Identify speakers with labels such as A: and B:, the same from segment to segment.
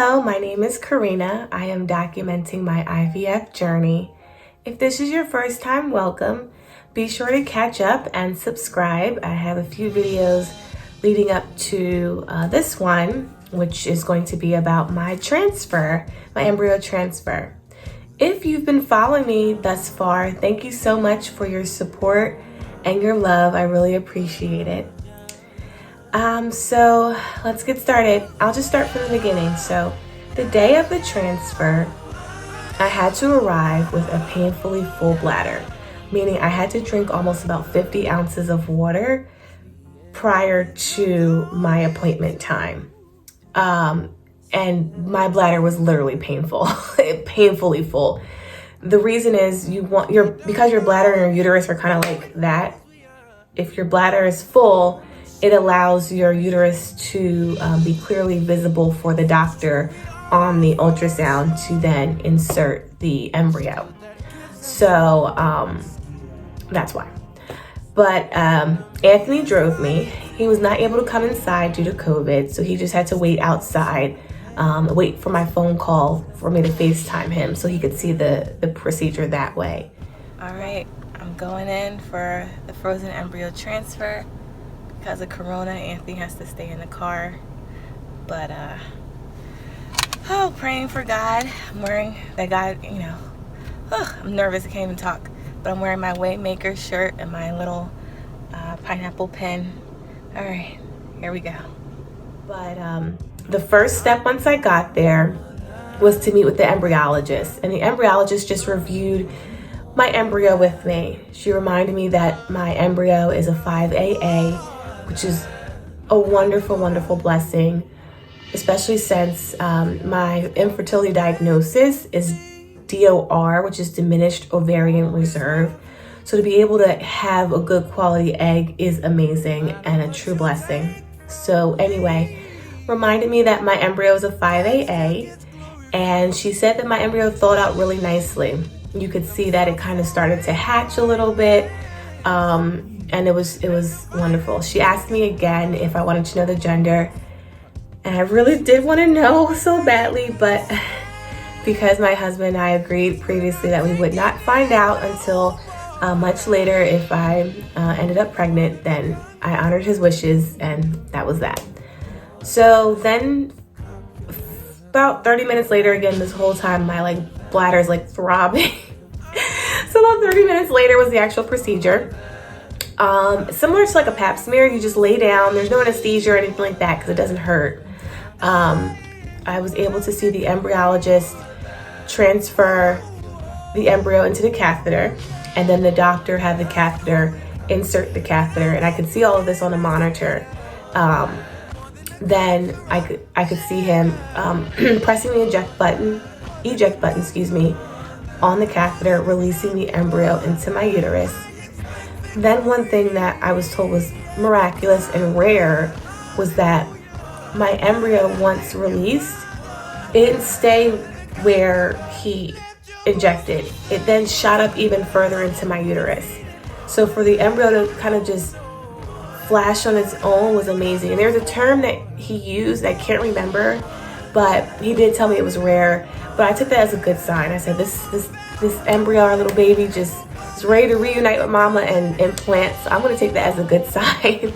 A: Hello, my name is Karina. I am documenting my IVF journey. If this is your first time, welcome. Be sure to catch up and subscribe. I have a few videos leading up to this one, which is going to be about my transfer, my embryo transfer. If you've been following me thus far, thank you so much for your support and your love. I really appreciate it. So let's get started. I'll just start from the beginning. So the day of the transfer, I had to arrive with a painfully full bladder, meaning I had to drink almost about 50 ounces of water prior to my appointment time. And my bladder was literally painful, painfully full. The reason is because your bladder and your uterus are kind of like that. If your bladder is full, it allows your uterus to be clearly visible for the doctor on the ultrasound to then insert the embryo. So that's why. But Anthony drove me. He was not able to come inside due to COVID, so he just had to wait outside, wait for my phone call for me to FaceTime him so he could see the procedure that way. All right, I'm going in for the frozen embryo transfer. Because of Corona, Anthony has to stay in the car. But, praying for God. I'm wearing that God, I'm nervous, I can't even talk. But I'm wearing my Waymaker shirt and my little pineapple pin. All right, here we go. But the first step once I got there was to meet with the embryologist. And the embryologist just reviewed my embryo with me. She reminded me that my embryo is a 5AA, which is a wonderful, wonderful blessing, especially since my infertility diagnosis is DOR, which is diminished ovarian reserve. So to be able to have a good quality egg is amazing and a true blessing. So anyway, reminded me that my embryo is a 5AA, and she said that my embryo thawed out really nicely. You could see that it kind of started to hatch a little bit. And it was wonderful. She asked me again if I wanted to know the gender, and I really did want to know so badly, but because my husband and I agreed previously that we would not find out until much later if I ended up pregnant, then I honored his wishes, and that was that. So then about 30 minutes later, again, this whole time my bladder is throbbing. So about 30 minutes later was the actual procedure. Similar to a pap smear, you just lay down. There's no anesthesia or anything like that because it doesn't hurt. I was able to see the embryologist transfer the embryo into the catheter, and then the doctor had the catheter insert the catheter, and I could see all of this on the monitor. Then I could see him pressing the eject button, on the catheter, releasing the embryo into my uterus. Then one thing that I was told was miraculous and rare was that my embryo, once released, it didn't stay where he injected. It then shot up even further into my uterus. So for the embryo to kind of just flash on its own was amazing. And there's a term that he used, I can't remember, but he did tell me it was rare. But I took that as a good sign. I said, this embryo, our little baby, just is ready to reunite with mama and implant. So I'm going to take that as a good sign.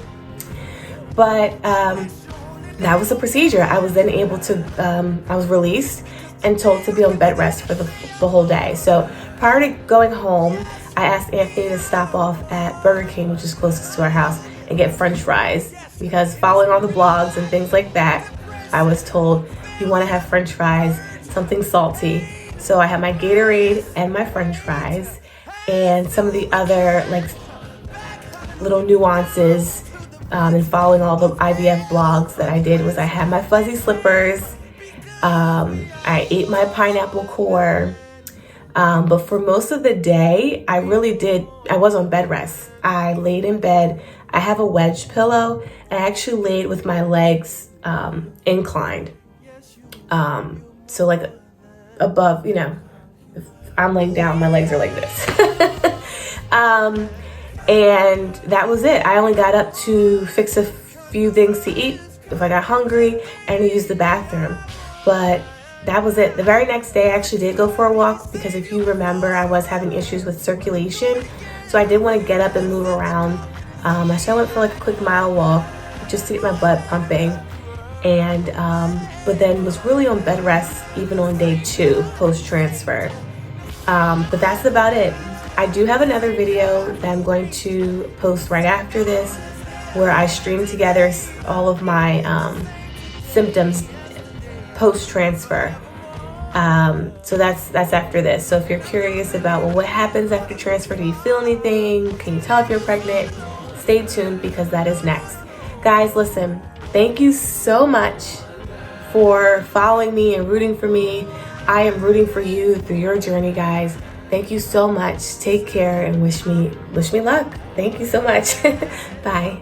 A: But that was the procedure. I was then able to, I was released and told to be on bed rest for the whole day. So prior to going home, I asked Anthony to stop off at Burger King, which is closest to our house, and get French fries. Because following all the blogs and things like that, I was told you want to have French fries, something salty. So I had my Gatorade and my French fries. And some of the other little nuances in following all the IVF blogs that I did was I had my fuzzy slippers. I ate my pineapple core. But for most of the day, I was on bed rest. I laid in bed. I have a wedge pillow, and I actually laid with my legs inclined. So above, if I'm laying down, my legs are like this. And that was it. I only got up to fix a few things to eat if I got hungry and use the bathroom. But that was it. The very next day I actually did go for a walk, because if you remember, I was having issues with circulation, so I did want to get up and move around. So I went for like a quick mile walk just to get my blood pumping, and but then was really on bed rest even on day 2 post transfer. But that's about it. I do have another video that I'm going to post right after this, where I stream together all of my symptoms post transfer. So that's after this. So if you're curious about, well, what happens after transfer, do you feel anything, can you tell if you're pregnant, stay tuned, because that is next. Guys, listen, thank you so much for following me and rooting for me. I am rooting for you through your journey, guys. Thank you so much. Take care and wish me luck. Thank you so much. Bye.